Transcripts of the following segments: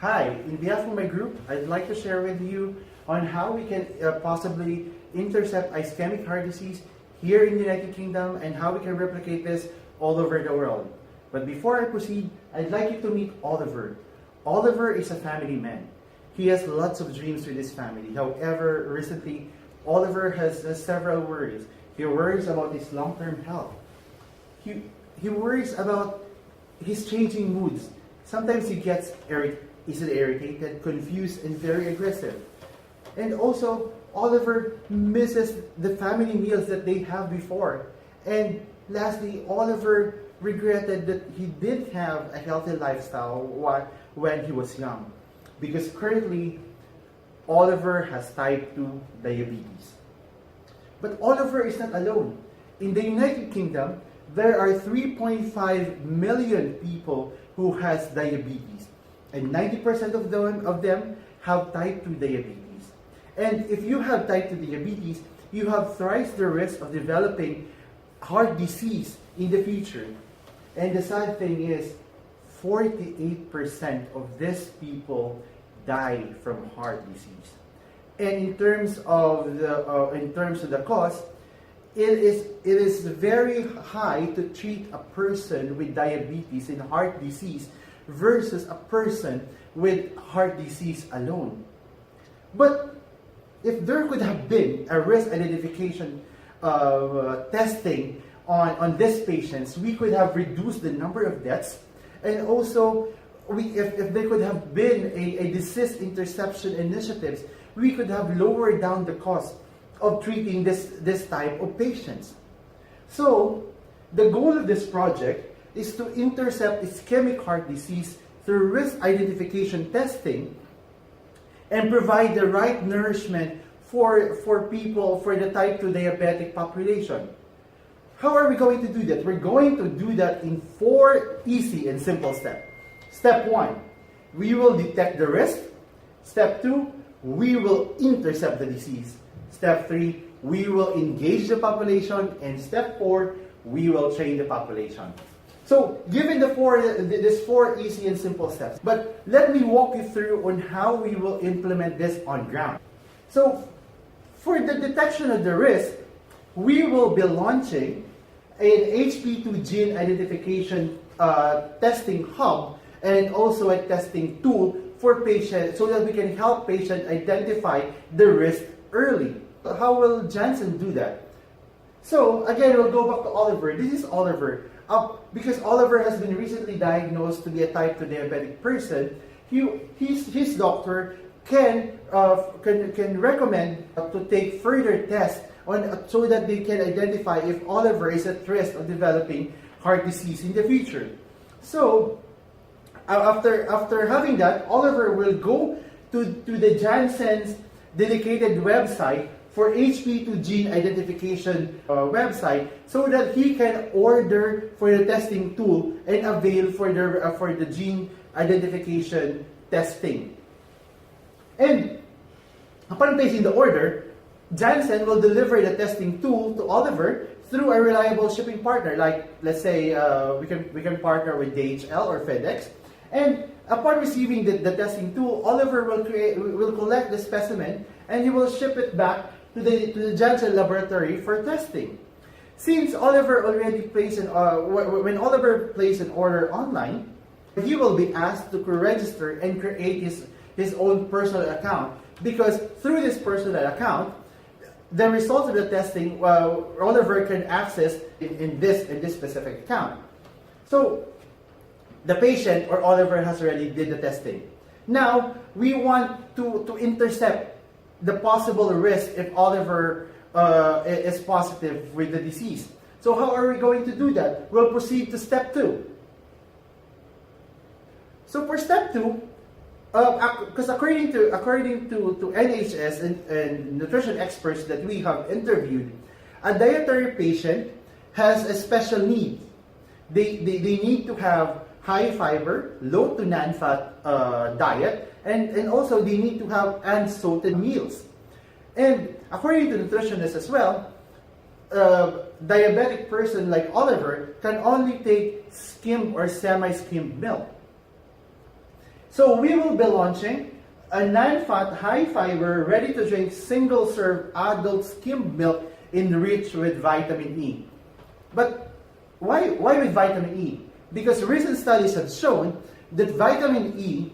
Hi, in behalf of my group, I'd like to share with you on how we can possibly intercept ischemic heart disease here in the United Kingdom and how we can replicate this all over the world. But before I proceed, I'd like you to meet Oliver. Oliver is a family man. He has lots of dreams with his family. However, recently, Oliver has several worries. He worries about his long-term health. He worries about his changing moods. Sometimes he gets easily irritated, confused, and very aggressive. And also, Oliver misses the family meals that they have before. And lastly, Oliver regretted that he didn't have a healthy lifestyle when he was young. Because currently, Oliver has type 2 diabetes. But Oliver is not alone. In the United Kingdom, there are 3.5 million people who has diabetes. And 90% of them have type 2 diabetes. And if you have type 2 diabetes, you have thrice the risk of developing heart disease in the future. And the sad thing is, 48% of these people die from heart disease. And in terms of the cost, it is very high to treat a person with diabetes and heart disease versus a person with heart disease alone. But if there could have been a risk identification testing on these patients, we could have reduced the number of deaths, and also if there could have been a disease interception initiatives, we could have lowered down the cost of treating this type of patients. So, the goal of this project is to intercept ischemic heart disease through risk identification testing and provide the right nourishment for people, for the type 2 diabetic population. How are we going to do that? We're going to do that in 4 easy and simple steps. Step 1, we will detect the risk. Step 2, we will intercept the disease. Step 3, we will engage the population. And step 4, we will train the population. So, given these 4 easy and simple steps, but let me walk you through on how we will implement this on ground. So, for the detection of the risk, we will be launching an HP2 gene identification testing hub and also a testing tool for patients so that we can help patients identify the risk early. How will Janssen do that? So again, we'll go back to Oliver. This is Oliver. Because Oliver has been recently diagnosed to be a type 2 diabetic person, his doctor can recommend to take further tests so that they can identify if Oliver is at risk of developing heart disease in the future. So, after having that, Oliver will go to the Janssen's dedicated website for HP2 gene identification website so that he can order for the testing tool and avail for the gene identification testing. And upon placing the order, Janssen will deliver the testing tool to Oliver through a reliable shipping partner. Like, let's say we can partner with DHL or FedEx. And upon receiving the testing tool, Oliver will collect the specimen and he will ship it back to the Janssen laboratory for testing. Since Oliver already placed when Oliver placed an order online, he will be asked to register and create his own personal account, because through this personal account, the results of the testing Oliver can access in this specific account. So the patient or Oliver has already did the testing. Now we want to intercept the possible risk if Oliver is positive with the disease. So how are we going to do that? We'll proceed to step 2. So for step 2, because according to NHS and nutrition experts that we have interviewed, a dietary patient has a special need. They need to have high fiber, low to non-fat diet, and also they need to have unsalted meals. And according to nutritionists as well, diabetic person like Oliver can only take skimmed or semi-skimmed milk. So we will be launching a non-fat, high-fiber, ready-to-drink, single-serve adult skimmed milk enriched with vitamin E. But why with vitamin E? Because recent studies have shown that vitamin E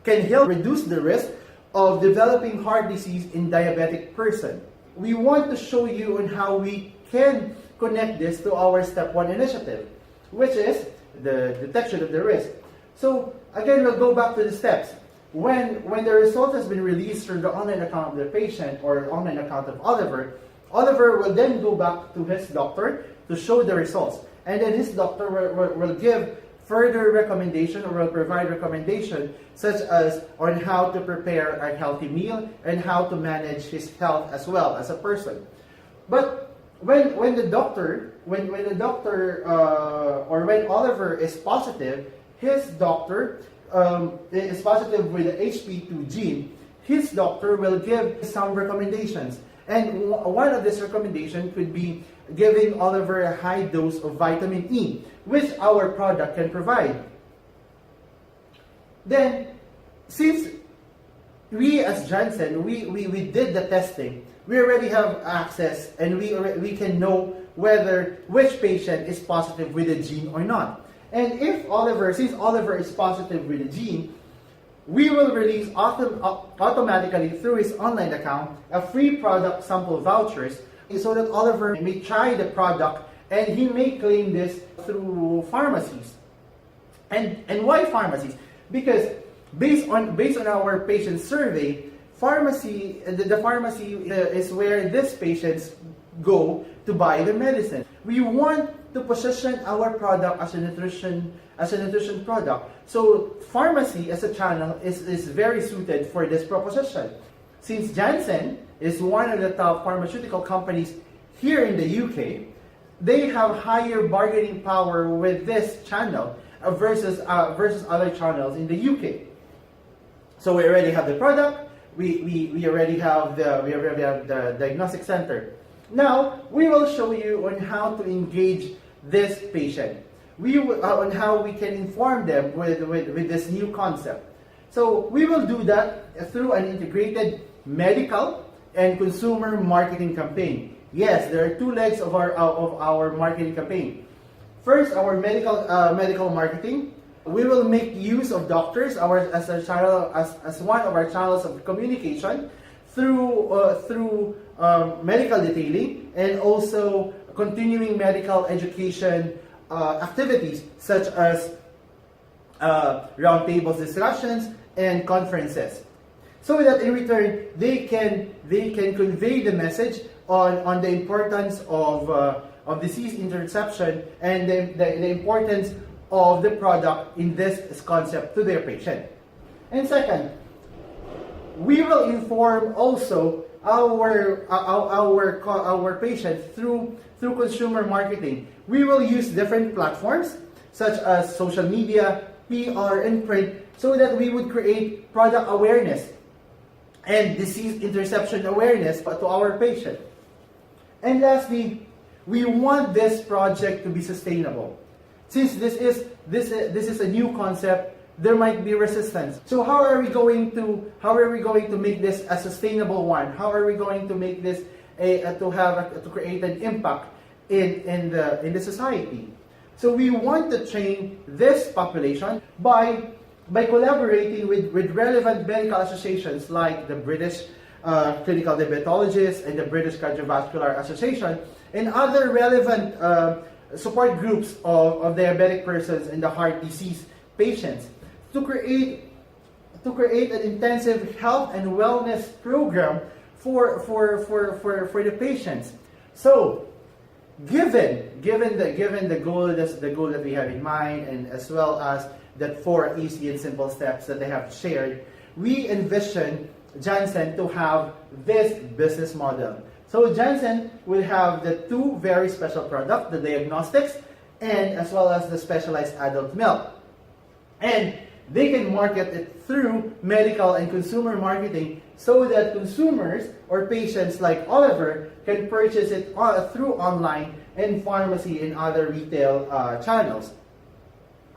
can help reduce the risk of developing heart disease in diabetic person. We want to show you on how we can connect this to our step 1 initiative, which is the detection of the risk. So again, we'll go back to the steps. When the result has been released through the online account of the patient or online account of Oliver, Oliver will then go back to his doctor to show the results. And then his doctor will give further recommendation or will provide recommendation such as on how to prepare a healthy meal and how to manage his health as well as a person. But when the doctor or when Oliver is positive, his doctor is positive with the HP2 gene, his doctor will give some recommendations. And one of these recommendations could be giving Oliver a high dose of vitamin E, which our product can provide. Then, since we as Janssen, we did the testing, we already have access and we can know which patient is positive with the gene or not. And since Oliver is positive with the gene, we will release automatically through his online account a free product sample vouchers so that Oliver may try the product and he may claim this through pharmacies. And why pharmacies? Because based on our patient survey, the pharmacy is where these patients go to buy the medicine. We want to position our product as a nutrition product. So pharmacy as a channel is very suited for this proposition. Since Janssen is one of the top pharmaceutical companies here in the UK, they have higher bargaining power with this channel versus other channels in the UK. So we already have the product, we already have the diagnostic center. Now we will show you on how to engage this patient. On how we can inform them with this new concept. So we will do that through an integrated medical and consumer marketing campaign. Yes, there are two legs of our marketing campaign. First, our medical marketing. We will make use of doctors as one of our channels of communication through medical detailing and also continuing medical education activities such as roundtables discussions and conferences, so that in return they can convey the message on the importance of disease interception and the importance of the product in this concept to their patient. And second, we will inform also our patients through consumer marketing. We will use different platforms such as social media, PR, and print so that we would create product awareness and disease interception awareness to our patient. And lastly, we want this project to be sustainable. Since this is a new concept, there might be resistance. So how are we going to make this a sustainable one? How are we going to make this to create an impact in the society? So we want to train this population by collaborating with relevant medical associations like the British Clinical Diabetologists and the British Cardiovascular Association and other relevant support groups of diabetic persons and the heart disease patients to create an intensive health and wellness program for the patients. So given the goal that we have in mind, and as well as the 4 easy and simple steps that they have shared, we envision Janssen to have this business model. So Janssen will have the 2 very special products, the diagnostics and as well as the specialized adult milk. And they can market it through medical and consumer marketing so that consumers or patients like Oliver can purchase it through online and pharmacy and other retail channels.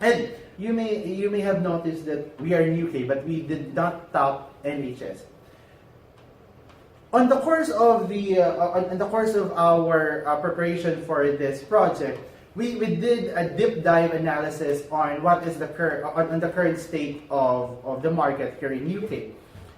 And you may have noticed that we are in UK, but we did not top NHS. On the course of our preparation for this project, we did a deep dive analysis on what is the current state of the market here in UK,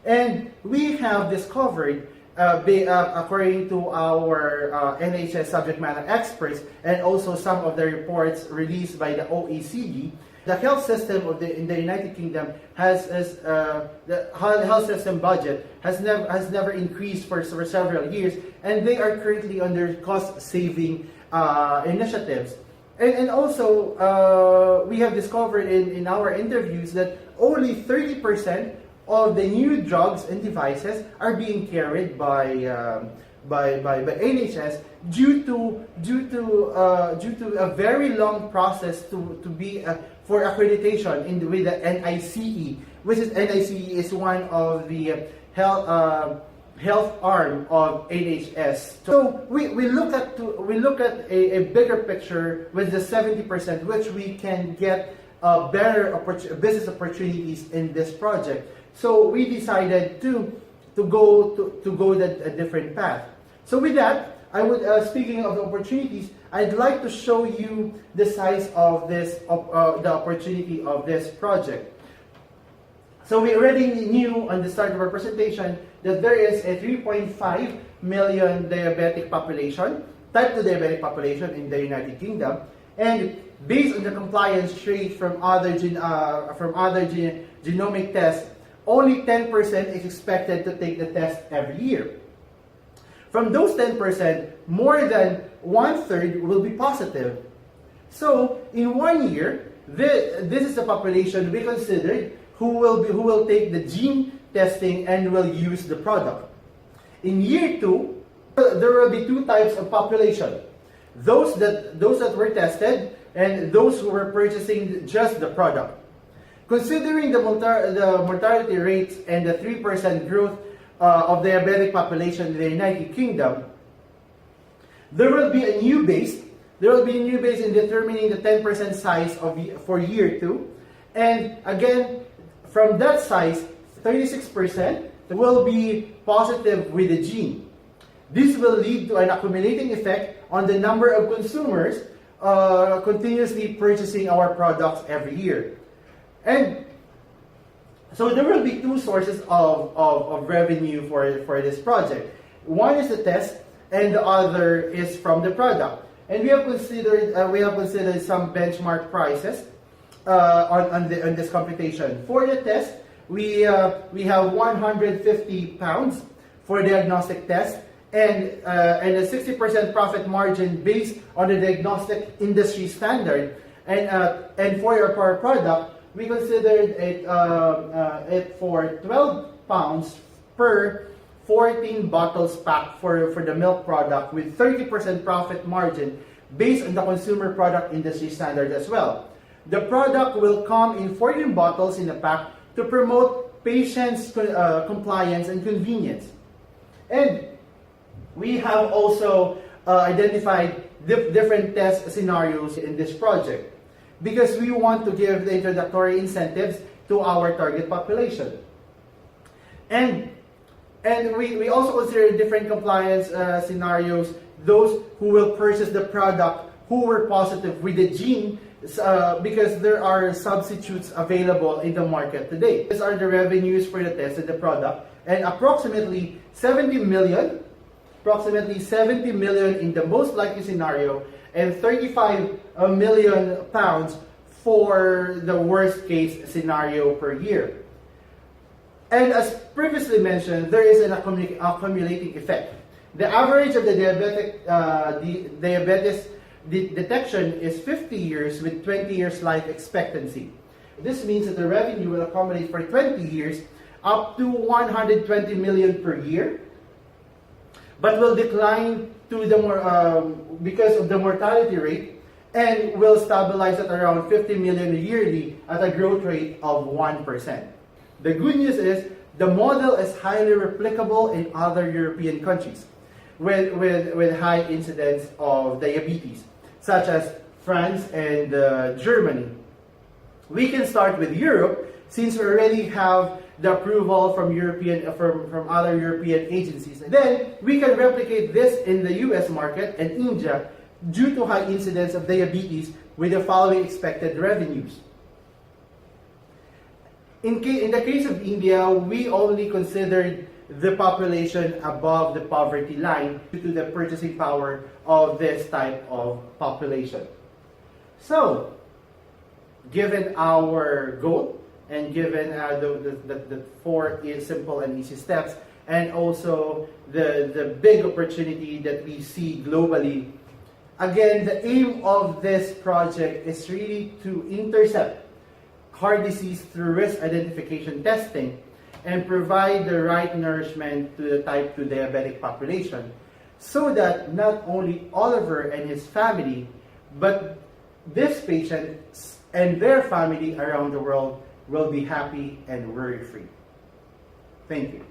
and we have discovered, according to our NHS subject matter experts and also some of the reports released by the OECD, the health system in the United Kingdom the health system budget has never increased for several years, and they are currently under cost saving initiatives. And also we have discovered in our interviews that only 30% of the new drugs and devices are being carried by NHS due to a very long process to be for accreditation with the NICE, which is NICE is one of the health arm of NHS. So we look at a bigger picture with the 70%, which we can get better business opportunities in this project. So we decided to go a different path. So with that, I would speaking of the opportunities, I'd like to show you the size of this the opportunity of this project. So we already knew on the start of our presentation that there is a 3.5 million diabetic population, type 2 diabetic population in the United Kingdom, and based on the compliance rate from other genomic tests, only 10% is expected to take the test every year. From those 10%, more than 1/3 will be positive. So in 1 year, this is the population we considered who will take the gene testing and will use the product. In year 2, there will be 2 types of population: those that were tested and those who were purchasing just the product. Considering the mortality rates and the 3% growth of diabetic population in the United Kingdom, there will be a new base. There will be a new base in determining the 10% size for year 2, and again, from that size, 36% will be positive with the gene. This will lead to an accumulating effect on the number of consumers continuously purchasing our products every year. And so there will be 2 sources of revenue for this project. One is the test, and the other is from the product. And we have considered some benchmark prices on this computation. For the test, we have £150 for diagnostic test, and a 60% profit margin based on the diagnostic industry standard. And for our product, we considered it for £12 per 14 bottles pack for the milk product, with 30% profit margin based on the consumer product industry standard as well. The product will come in 14 bottles in a pack to promote patients' compliance and convenience. And we have also identified different test scenarios in this project, because we want to give the introductory incentives to our target population. And we also consider different compliance scenarios, those who will purchase the product who were positive with the gene, because there are substitutes available in the market today. These are the revenues for the test and the product, and approximately 70 million in the most likely scenario, and 35 million pounds for the worst case scenario per year. And as previously mentioned, there is an accumulating effect. The average of the diabetes detection is 50 years with 20 years life expectancy. This means that the revenue will accumulate for 20 years up to 120 million per year, but will decline to because of the mortality rate, and will stabilize at around 50 million yearly at a growth rate of 1%. The good news is the model is highly replicable in other European countries with high incidence of diabetes, such as France and Germany. We can start with Europe, since we already have the approval from from other European agencies. Then we can replicate this in the US market and India due to high incidence of diabetes with the following expected revenues. In the case of India, we only considered the population above the poverty line due to the purchasing power of this type of population. So, given our goal and given the four simple and easy steps, and also the big opportunity that we see globally, again, the aim of this project is really to intercept heart disease through risk identification testing and provide the right nourishment to the type 2 diabetic population, so that not only Oliver and his family, but this patient and their family around the world will be happy and worry-free. Thank you.